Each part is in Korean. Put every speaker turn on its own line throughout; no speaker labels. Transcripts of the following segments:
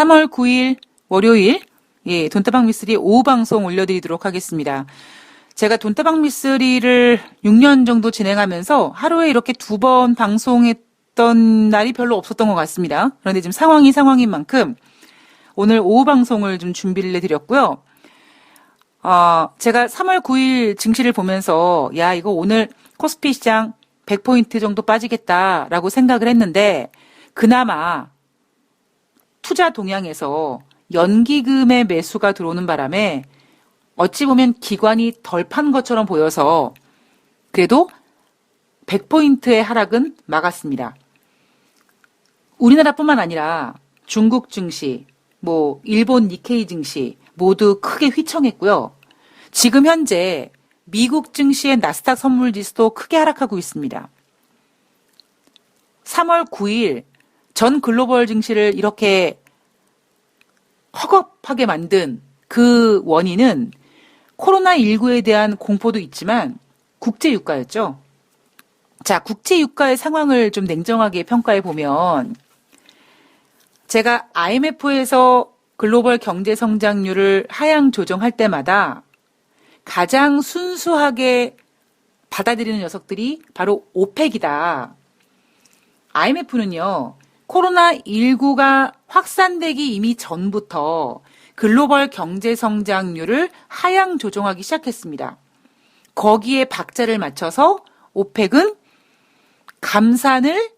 3월 9일 월요일 돈다방 미쓰리 오후 방송 올려드리도록 하겠습니다. 제가 돈다방 미쓰리를 6년 정도 진행하면서 하루에 이렇게 2번 방송했던 날이 별로 없었던 것 같습니다. 그런데 지금 상황이 상황인 만큼 오늘 오후 방송을 좀 준비를 해드렸고요. 제가 3월 9일 증시를 보면서 이거 오늘 코스피 시장 100포인트 정도 빠지겠다라고 생각을 했는데 그나마 투자 동향에서 연기금의 매수가 들어오는 바람에 어찌 보면 기관이 덜 판 것처럼 보여서 그래도 100포인트의 하락은 막았습니다. 우리나라뿐만 아니라 중국 증시, 일본 니케이 증시 모두 크게 휘청했고요. 지금 현재 미국 증시의 나스닥 선물지수도 크게 하락하고 있습니다. 3월 9일 전 글로벌 증시를 이렇게 허겁하게 만든 그 원인은 코로나19에 대한 공포도 있지만 국제유가였죠. 자, 국제유가의 상황을 좀 냉정하게 평가해 보면 제가 IMF에서 글로벌 경제 성장률을 하향 조정할 때마다 가장 순수하게 받아들이는 녀석들이 바로 오펙이다. IMF는요, 코로나19가 확산되기 이미 전부터 글로벌 경제 성장률을 하향 조정하기 시작했습니다. 거기에 박자를 맞춰서 오펙은 감산을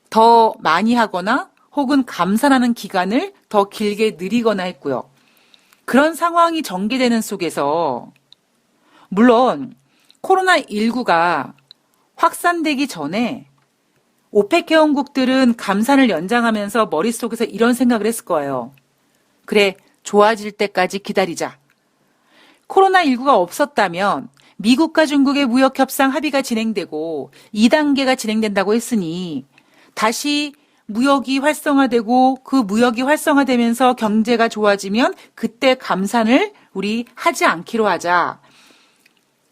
더 많이 하거나 혹은 감산하는 기간을 더 길게 늘리거나 했고요. 그런 상황이 전개되는 속에서 물론 코로나19가 확산되기 전에 오펙 회원국들은 감산을 연장하면서 머릿속에서 이런 생각을 했을 거예요. 그래, 좋아질 때까지 기다리자. 코로나19가 없었다면 미국과 중국의 무역협상 합의가 진행되고 2단계가 진행된다고 했으니 다시 무역이 활성화되고 그 무역이 활성화되면서 경제가 좋아지면 그때 감산을 우리 하지 않기로 하자.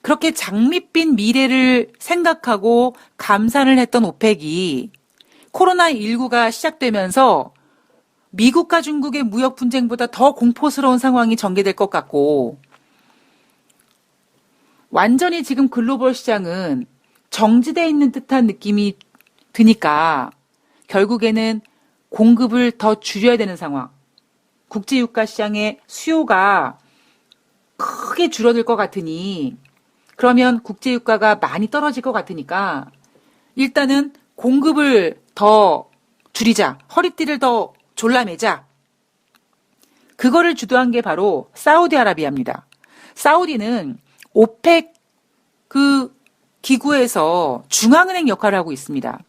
그렇게 장밋빛 미래를 생각하고 감산을 했던 오펙이 코로나19가 시작되면서 미국과 중국의 무역 분쟁보다 더 공포스러운 상황이 전개될 것 같고 완전히 지금 글로벌 시장은 정지되어 있는 듯한 느낌이 드니까 결국에는 공급을 더 줄여야 되는 상황. 국제유가 시장의 수요가 크게 줄어들 것 같으니 그러면 국제유가가 많이 떨어질 것 같으니까 일단은 공급을 더 줄이자. 허리띠를 더 졸라매자. 그거를 주도한 게 바로 사우디아라비아입니다. 사우디는 오펙 그 기구에서 중앙은행 역할을 하고 있습니다.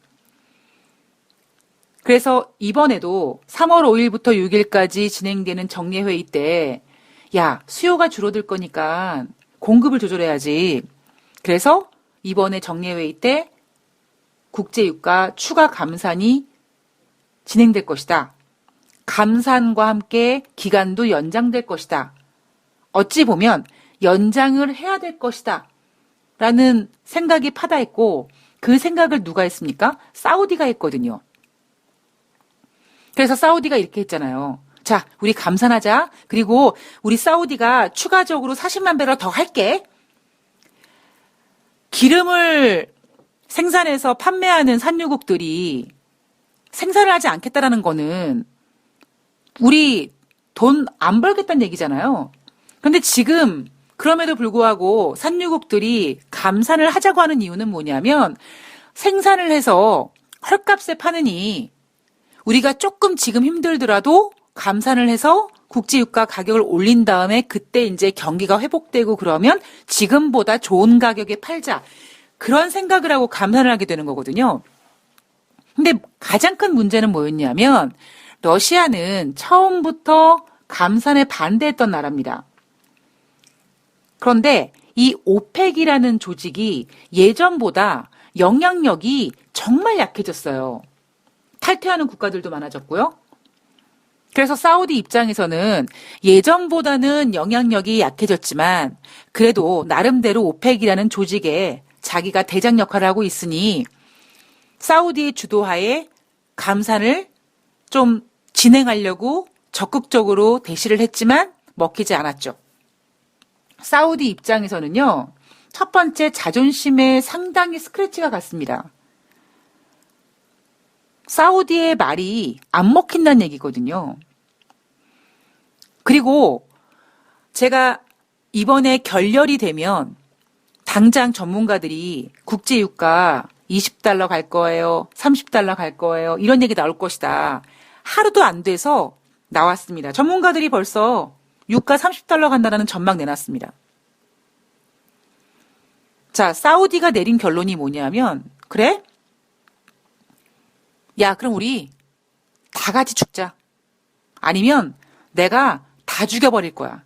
그래서 이번에도 3월 5일부터 6일까지 진행되는 정례회의 때 수요가 줄어들 거니까 공급을 조절해야지. 그래서 이번에 정례회의 때 국제유가 추가 감산이 진행될 것이다. 감산과 함께 기간도 연장될 것이다. 어찌 보면 연장을 해야 될 것이다. 라는 생각이 파다했고 그 생각을 누가 했습니까? 사우디가 했거든요. 그래서 사우디가 이렇게 했잖아요. 자, 우리 감산하자. 그리고 우리 사우디가 추가적으로 40만 배럴 더 할게. 기름을 생산해서 판매하는 산유국들이 생산을 하지 않겠다라는 거는 우리 돈 안 벌겠다는 얘기잖아요. 그런데 지금 그럼에도 불구하고 산유국들이 감산을 하자고 하는 이유는 뭐냐면 생산을 해서 헐값에 파느니 우리가 조금 지금 힘들더라도 감산을 해서 국제유가 가격을 올린 다음에 그때 이제 경기가 회복되고 그러면 지금보다 좋은 가격에 팔자. 그런 생각을 하고 감산을 하게 되는 거거든요. 근데 가장 큰 문제는 뭐였냐면 러시아는 처음부터 감산에 반대했던 나라입니다. 그런데 이 오펙이라는 조직이 예전보다 영향력이 정말 약해졌어요. 탈퇴하는 국가들도 많아졌고요. 그래서 사우디 입장에서는 예전보다는 영향력이 약해졌지만 그래도 나름대로 오펙이라는 조직에 자기가 대장 역할을 하고 있으니 사우디의 주도하에 감산을 좀 진행하려고 적극적으로 대시를 했지만 먹히지 않았죠. 사우디 입장에서는요, 첫 번째 자존심에 상당히 스크래치가 갔습니다. 사우디의 말이 안 먹힌다는 얘기거든요. 그리고 제가 이번에 결렬이 되면 당장 전문가들이 국제유가 20달러 갈 거예요. 30달러 갈 거예요. 이런 얘기 나올 것이다. 하루도 안 돼서 나왔습니다. 전문가들이 벌써 유가 30달러 간다는 전망 내놨습니다. 자, 사우디가 내린 결론이 뭐냐면, 그래? 야, 그럼 우리 다 같이 죽자. 아니면 내가 다 죽여버릴 거야.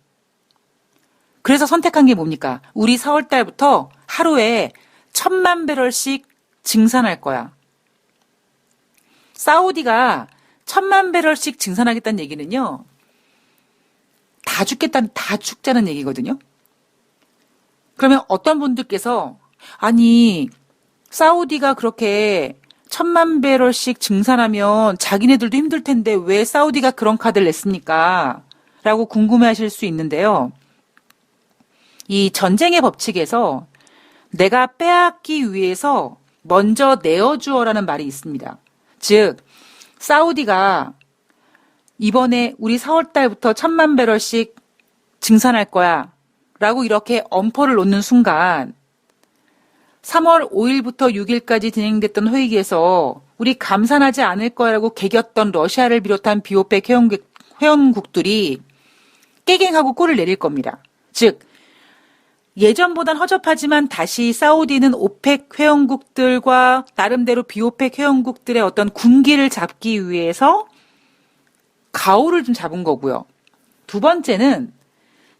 그래서 선택한 게 뭡니까? 우리 4월 달부터 하루에 1,000만 배럴씩 증산할 거야. 사우디가 1,000만 배럴씩 증산하겠다는 얘기는요, 다 죽자는 얘기거든요. 그러면 어떤 분들께서, 아니, 사우디가 그렇게 1,000만 배럴씩 증산하면 자기네들도 힘들 텐데 왜 사우디가 그런 카드를 냈습니까? 라고 궁금해 하실 수 있는데요. 이 전쟁의 법칙에서 내가 빼앗기 위해서 먼저 내어주어라는 말이 있습니다. 즉, 사우디가 이번에 우리 4월 달부터 1,000만 배럴씩 증산할 거야 라고 이렇게 엄포를 놓는 순간 3월 5일부터 6일까지 진행됐던 회의에서 우리 감산하지 않을 거라고 개겼던 러시아를 비롯한 비오펙 회원국들이 깨갱하고 꼴을 내릴 겁니다. 즉, 예전보단 허접하지만 다시 사우디는 오펙 회원국들과 나름대로 비오펙 회원국들의 어떤 군기를 잡기 위해서 가오를 좀 잡은 거고요. 두 번째는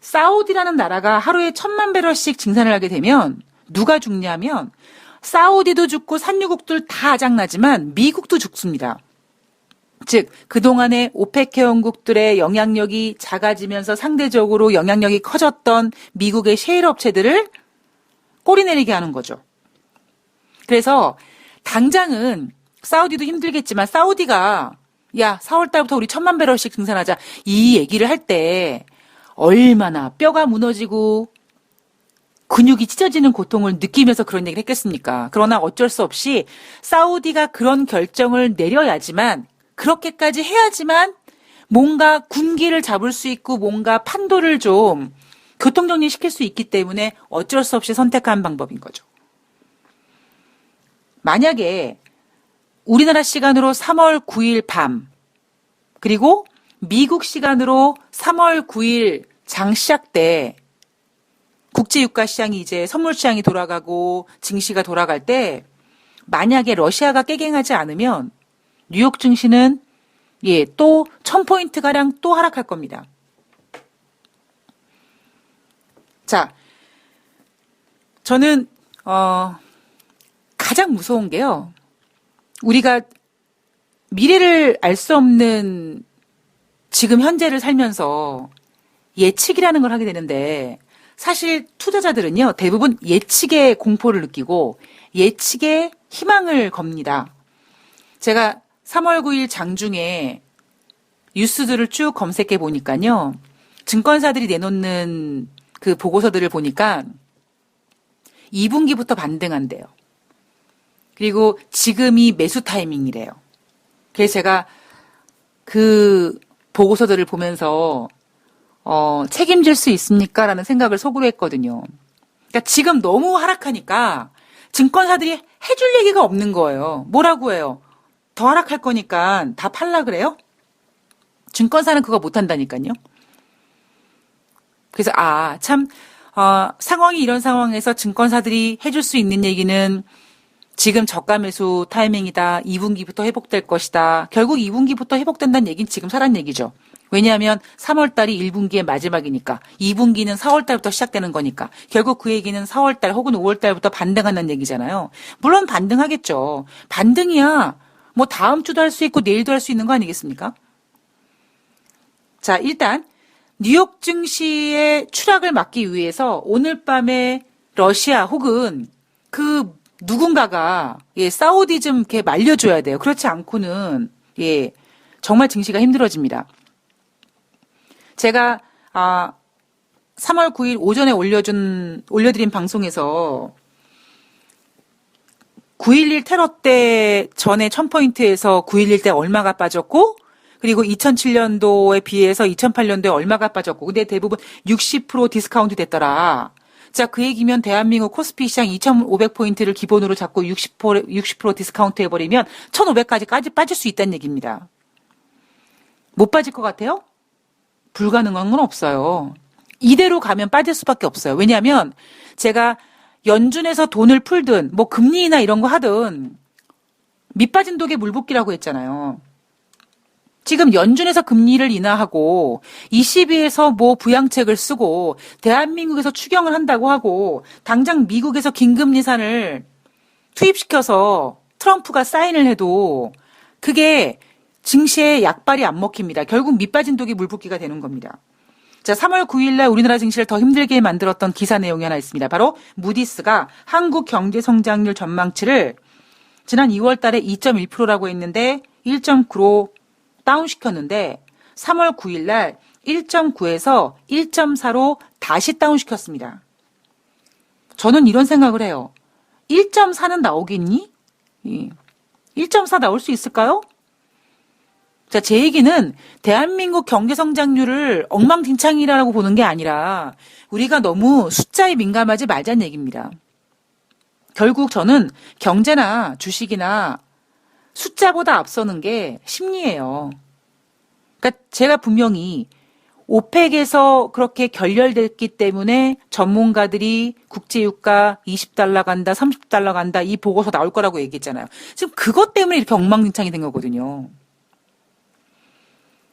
사우디라는 나라가 하루에 1,000만 배럴씩 증산을 하게 되면 누가 죽냐면 사우디도 죽고 산유국들 다 아작나지만 미국도 죽습니다. 즉 그동안에 오펙 회원국들의 영향력이 작아지면서 상대적으로 영향력이 커졌던 미국의 셰일 업체들을 꼬리 내리게 하는 거죠. 그래서 당장은 사우디도 힘들겠지만 사우디가 야 4월 달부터 우리 1,000만 배럴씩 증산하자 이 얘기를 할 때 얼마나 뼈가 무너지고 근육이 찢어지는 고통을 느끼면서 그런 얘기를 했겠습니까? 그러나 어쩔 수 없이 사우디가 그런 결정을 내려야지만 그렇게까지 해야지만 뭔가 군기를 잡을 수 있고 뭔가 판도를 좀 교통정리시킬 수 있기 때문에 어쩔 수 없이 선택한 방법인 거죠. 만약에 우리나라 시간으로 3월 9일 밤 그리고 미국 시간으로 3월 9일 장 시작 때 국제유가 시장이 이제 선물 시장이 돌아가고 증시가 돌아갈 때 만약에 러시아가 깨갱하지 않으면 뉴욕 증시는 또 1,000포인트 가량 또 하락할 겁니다. 자, 저는 가장 무서운 게요. 우리가 미래를 알 수 없는 지금 현재를 살면서 예측이라는 걸 하게 되는데 사실 투자자들은요, 대부분 예측에 공포를 느끼고 예측에 희망을 겁니다. 제가 3월 9일 장중에 뉴스들을 쭉 검색해 보니까요, 증권사들이 내놓는 그 보고서들을 보니까 2분기부터 반등한대요. 그리고 지금이 매수 타이밍이래요. 그래서 제가 그 보고서들을 보면서 책임질 수 있습니까? 라는 생각을 속으로 했거든요. 그러니까 지금 너무 하락하니까 증권사들이 해줄 얘기가 없는 거예요. 뭐라고 해요? 더 하락할 거니까 다 팔라 그래요? 증권사는 그거 못 한다니까요. 그래서 상황이 이런 상황에서 증권사들이 해줄 수 있는 얘기는 지금 저가 매수 타이밍이다. 2분기부터 회복될 것이다. 결국 2분기부터 회복된다는 얘기는 지금 사란 얘기죠. 왜냐하면 3월 달이 1분기의 마지막이니까 2분기는 4월 달부터 시작되는 거니까 결국 그 얘기는 4월 달 혹은 5월 달부터 반등한다는 얘기잖아요. 물론 반등하겠죠. 반등이야. 뭐 다음 주도 할 수 있고 내일도 할 수 있는 거 아니겠습니까? 자, 일단 뉴욕 증시의 추락을 막기 위해서 오늘 밤에 러시아 혹은 그 누군가가 사우디 좀 이렇게 말려줘야 돼요. 그렇지 않고는 정말 증시가 힘들어집니다. 제가 3월 9일 오전에 올려드린 방송에서 9.11 테러 때 전에 1000포인트에서 9.11 때 얼마가 빠졌고 그리고 2007년도에 비해서 2008년도에 얼마가 빠졌고 근데 대부분 60% 디스카운트 됐더라. 자, 그 얘기면 대한민국 코스피 시장 2,500포인트를 기본으로 잡고 60% 디스카운트 해버리면 1,500까지 빠질 수 있다는 얘기입니다. 못 빠질 것 같아요? 불가능한 건 없어요. 이대로 가면 빠질 수밖에 없어요. 왜냐하면 제가 연준에서 돈을 풀든 뭐 금리나 이런 거 하든 밑빠진 독에 물 붓기라고 했잖아요. 지금 연준에서 금리를 인하하고 ECB에서 뭐 부양책을 쓰고 대한민국에서 추경을 한다고 하고 당장 미국에서 긴급예산을 투입시켜서 트럼프가 사인을 해도 그게 증시에 약발이 안 먹힙니다. 결국 밑빠진 독이 물 붓기가 되는 겁니다. 자, 3월 9일 날 우리나라 증시를 더 힘들게 만들었던 기사 내용이 하나 있습니다. 바로 무디스가 한국 경제 성장률 전망치를 지난 2월 달에 2.1%라고 했는데 1.9로 다운시켰는데 3월 9일 날 1.9에서 1.4로 다시 다운시켰습니다. 저는 이런 생각을 해요. 1.4는 나오겠니? 1.4 나올 수 있을까요? 자, 제 얘기는 대한민국 경제 성장률을 엉망진창이라고 보는 게 아니라 우리가 너무 숫자에 민감하지 말자는 얘기입니다. 결국 저는 경제나 주식이나 숫자보다 앞서는 게 심리예요. 그러니까 제가 분명히 오펙에서 그렇게 결렬됐기 때문에 전문가들이 국제유가 20달러 간다, 30달러 간다 이 보고서 나올 거라고 얘기했잖아요. 지금 그것 때문에 이렇게 엉망진창이 된 거거든요.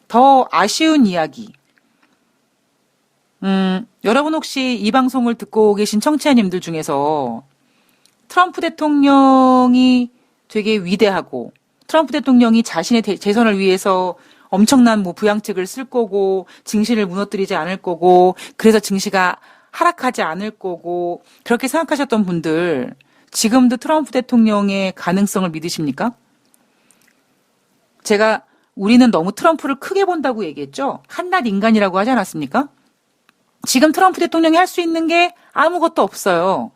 더 아쉬운 이야기. 여러분 혹시 이 방송을 듣고 계신 청취자님들 중에서 트럼프 대통령이 되게 위대하고 트럼프 대통령이 자신의 재선을 위해서 엄청난 뭐 부양책을 쓸 거고 증시를 무너뜨리지 않을 거고 그래서 증시가 하락하지 않을 거고 그렇게 생각하셨던 분들 지금도 트럼프 대통령의 가능성을 믿으십니까? 제가 우리는 너무 트럼프를 크게 본다고 얘기했죠. 한낱 인간이라고 하지 않았습니까? 지금 트럼프 대통령이 할 수 있는 게 아무것도 없어요.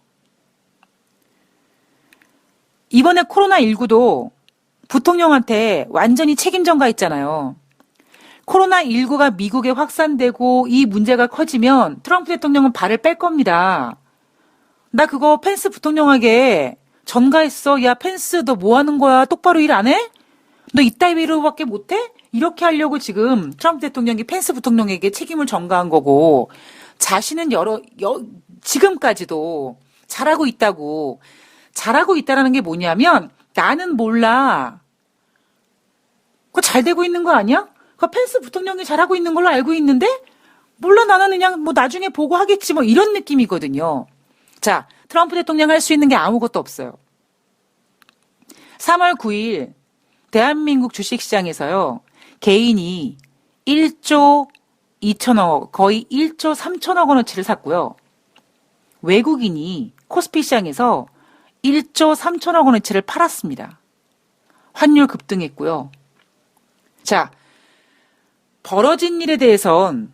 이번에 코로나19도 부통령한테 완전히 책임 전가했잖아요. 코로나19가 미국에 확산되고 이 문제가 커지면 트럼프 대통령은 발을 뺄 겁니다. 나 그거 펜스 부통령에게 전가했어. 야, 펜스 너 뭐 하는 거야? 똑바로 일 안 해? 너 이따위로밖에 못해? 이렇게 하려고 지금 트럼프 대통령이 펜스 부통령에게 책임을 전가한 거고 자신은 지금까지도 잘하고 있다고 잘하고 있다라는 게 뭐냐면 나는 몰라. 그거 잘 되고 있는 거 아니야? 그 펜스 부통령이 잘하고 있는 걸로 알고 있는데 몰라 나는 그냥 뭐 나중에 보고 하겠지 뭐 이런 느낌이거든요. 자, 트럼프 대통령 할 수 있는 게 아무것도 없어요. 3월 9일 대한민국 주식시장에서요. 개인이 1조 2천억 거의 1조 3천억 원어치를 샀고요. 외국인이 코스피 시장에서 1조 3천억 원어치를 팔았습니다. 환율 급등했고요. 자, 벌어진 일에 대해선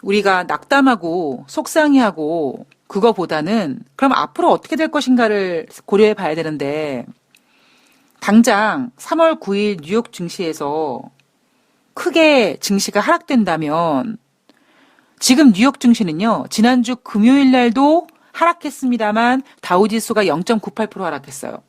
우리가 낙담하고 속상해하고 그거보다는 그럼 앞으로 어떻게 될 것인가를 고려해 봐야 되는데 당장 3월 9일 뉴욕 증시에서 크게 증시가 하락된다면 지금 뉴욕 증시는요. 지난주 금요일 날도 하락했습니다만 다우지수가 0.98% 하락했어요.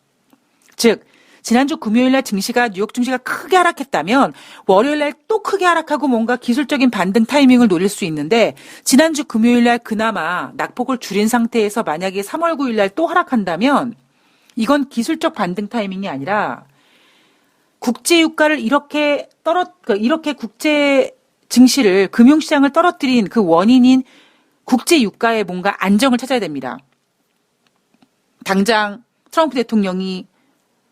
즉 지난주 금요일 날 증시가 뉴욕 증시가 크게 하락했다면 월요일 날 또 크게 하락하고 뭔가 기술적인 반등 타이밍을 노릴 수 있는데 지난주 금요일 날 그나마 낙폭을 줄인 상태에서 만약에 3월 9일 날 또 하락한다면 이건 기술적 반등 타이밍이 아니라 국제 유가를 이렇게 국제 증시를 금융시장을 떨어뜨린 그 원인인 국제 유가에 뭔가 안정을 찾아야 됩니다. 당장 트럼프 대통령이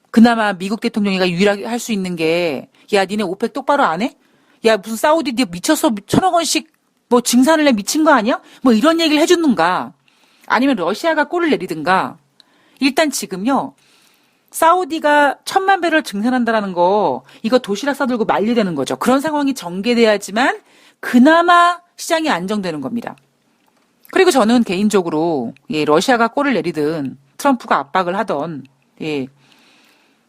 그나마 미국 대통령이가 유일하게 할 수 있는 게 야 니네 오펙 똑바로 안 해? 야 무슨 사우디 니 미쳤어 1,000억 원씩 뭐 증산을 해 미친 거 아니야? 뭐 이런 얘기를 해주는가 아니면 러시아가 꼴을 내리든가 일단 지금요 사우디가 1,000만 배럴 증산한다라는 거, 이거 도시락 싸들고 만리되는 거죠. 그런 상황이 전개돼야지만 그나마 시장이 안정되는 겁니다. 그리고 저는 개인적으로 러시아가 골을 내리든 트럼프가 압박을 하던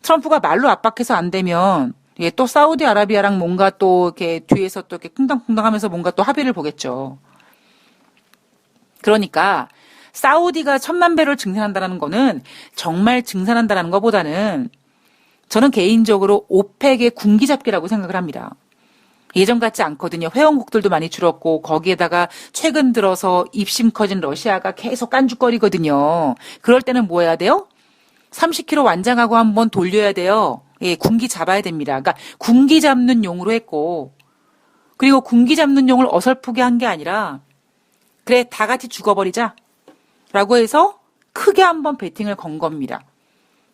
트럼프가 말로 압박해서 안 되면 또 사우디아라비아랑 뭔가 또 이렇게 뒤에서 또 이렇게 쿵당쿵당 하면서 뭔가 또 합의를 보겠죠. 그러니까 사우디가 1,000만 배럴 증산한다는 거는 정말 증산한다는 것보다는 저는 개인적으로 오펙의 군기잡기라고 생각을 합니다. 예전 같지 않거든요. 회원국들도 많이 줄었고 거기에다가 최근 들어서 입심 커진 러시아가 계속 깐죽거리거든요. 그럴 때는 뭐 해야 돼요? 30km 완장하고 한번 돌려야 돼요. 군기 잡아야 됩니다. 그러니까 군기 잡는 용으로 했고, 그리고 군기 잡는 용을 어설프게 한 게 아니라 그래 다 같이 죽어버리자 라고 해서 크게 한번 베팅을 건 겁니다.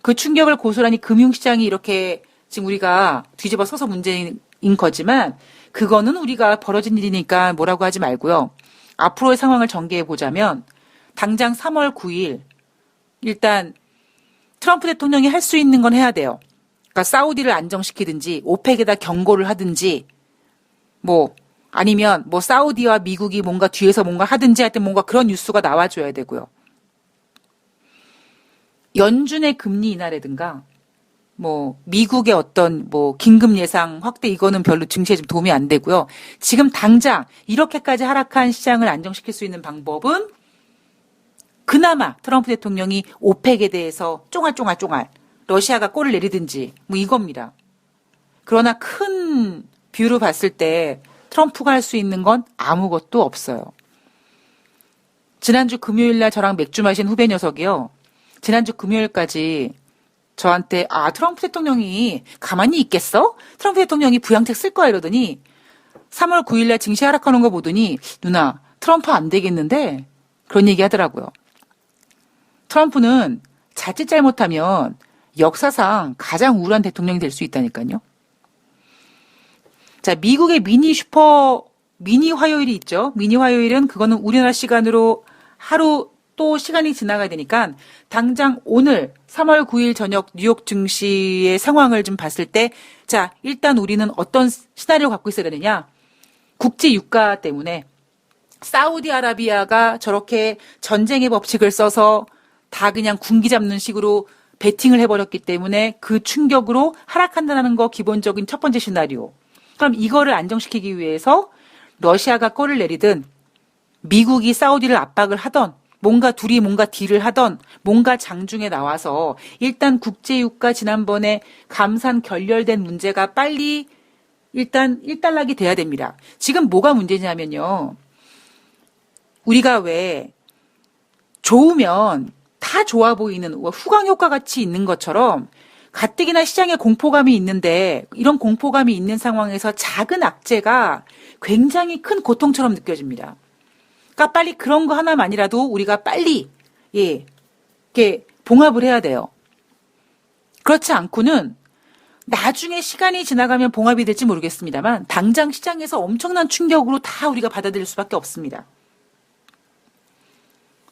그 충격을 고스란히 금융시장이 이렇게 지금 우리가 뒤집어 서서 문제인 거지만 그거는 우리가 벌어진 일이니까 뭐라고 하지 말고요. 앞으로의 상황을 전개해 보자면 당장 3월 9일 일단 트럼프 대통령이 할 수 있는 건 해야 돼요. 그러니까 사우디를 안정시키든지 오펙에다 경고를 하든지 뭐 아니면 뭐 사우디와 미국이 뭔가 뒤에서 뭔가 하든지 하여튼 뭔가 그런 뉴스가 나와줘야 되고요. 연준의 금리 인하라든가 뭐 미국의 어떤 뭐 긴급 예상 확대 이거는 별로 증시에 좀 도움이 안 되고요. 지금 당장 이렇게까지 하락한 시장을 안정시킬 수 있는 방법은 그나마 트럼프 대통령이 오펙에 대해서 쫑알쫑알 러시아가 골을 내리든지 뭐 이겁니다. 그러나 큰 뷰로 봤을 때 트럼프가 할 수 있는 건 아무것도 없어요. 지난주 금요일 날 저랑 맥주 마신 후배 녀석이요. 지난주 금요일까지 저한테 트럼프 대통령이 가만히 있겠어? 트럼프 대통령이 부양책 쓸 거야 이러더니 3월 9일 날 증시 하락하는 거 보더니 누나 트럼프 안 되겠는데? 그런 얘기 하더라고요. 트럼프는 자칫 잘못하면 역사상 가장 우울한 대통령이 될 수 있다니까요. 자, 미국의 미니 화요일이 있죠. 미니 화요일은 그거는 우리나라 시간으로 하루 또 시간이 지나가야 되니까 당장 오늘 3월 9일 저녁 뉴욕 증시의 상황을 좀 봤을 때 자, 일단 우리는 어떤 시나리오 갖고 있어야 되느냐. 국제 유가 때문에 사우디아라비아가 저렇게 전쟁의 법칙을 써서 다 그냥 군기 잡는 식으로 베팅을 해버렸기 때문에 그 충격으로 하락한다는 거 기본적인 첫 번째 시나리오. 그럼 이거를 안정시키기 위해서 러시아가 골을 내리든 미국이 사우디를 압박을 하던 뭔가 둘이 뭔가 딜을 하던 뭔가 장중에 나와서 일단 국제유가 지난번에 감산 결렬된 문제가 빨리 일단 일단락이 돼야 됩니다. 지금 뭐가 문제냐면요. 우리가 왜 좋으면 다 좋아 보이는 후광 효과 같이 있는 것처럼 가뜩이나 시장에 공포감이 있는데 이런 공포감이 있는 상황에서 작은 악재가 굉장히 큰 고통처럼 느껴집니다. 그러니까 빨리 그런 거 하나만이라도 우리가 빨리 이렇게 봉합을 해야 돼요. 그렇지 않고는 나중에 시간이 지나가면 봉합이 될지 모르겠습니다만 당장 시장에서 엄청난 충격으로 다 우리가 받아들일 수밖에 없습니다.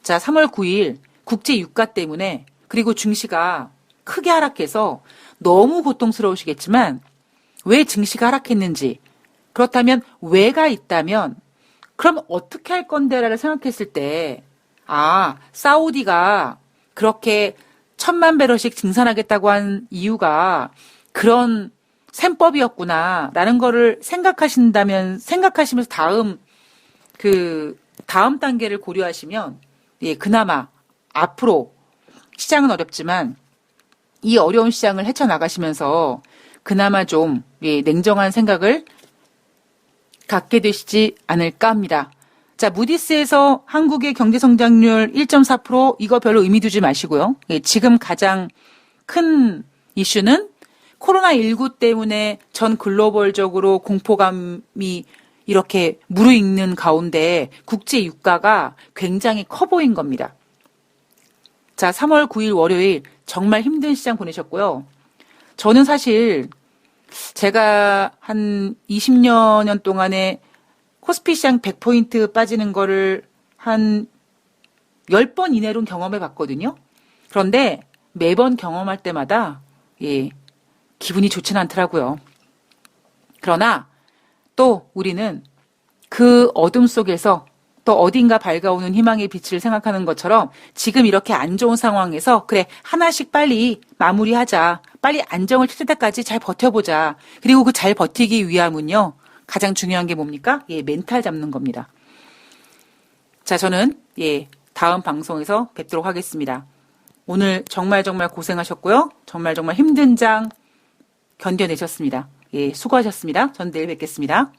자, 3월 9일 국제 유가 때문에 그리고 증시가 크게 하락해서 너무 고통스러우시겠지만 왜 증시가 하락했는지 그렇다면 왜가 있다면 그럼 어떻게 할 건데라를 생각했을 때 사우디가 그렇게 1,000만 배럴씩 증산하겠다고 한 이유가 그런 셈법이었구나라는 거를 생각하시면서 다음 단계를 고려하시면 그나마 앞으로 시장은 어렵지만 이 어려운 시장을 헤쳐나가시면서 그나마 좀 냉정한 생각을 갖게 되시지 않을까 합니다. 자, 무디스에서 한국의 경제성장률 1.4% 이거 별로 의미 두지 마시고요. 지금 가장 큰 이슈는 코로나19 때문에 전 글로벌적으로 공포감이 이렇게 무르익는 가운데 국제 유가가 굉장히 커 보인 겁니다. 자, 3월 9일 월요일 정말 힘든 시장 보내셨고요. 저는 사실 제가 한 20여 년 동안에 코스피 시장 100포인트 빠지는 거를 한 10번 이내로 경험해 봤거든요. 그런데 매번 경험할 때마다 예, 기분이 좋지는 않더라고요. 그러나 또 우리는 그 어둠 속에서 또 어딘가 밝아오는 희망의 빛을 생각하는 것처럼 지금 이렇게 안 좋은 상황에서 그래 하나씩 빨리 마무리하자. 빨리 안정을 찾을 때까지 잘 버텨보자. 그리고 그 잘 버티기 위함은요. 가장 중요한 게 뭡니까? 예, 멘탈 잡는 겁니다. 자, 저는 예, 다음 방송에서 뵙도록 하겠습니다. 오늘 정말 고생하셨고요. 정말 힘든 장 견뎌내셨습니다. 예, 수고하셨습니다. 전 내일 뵙겠습니다.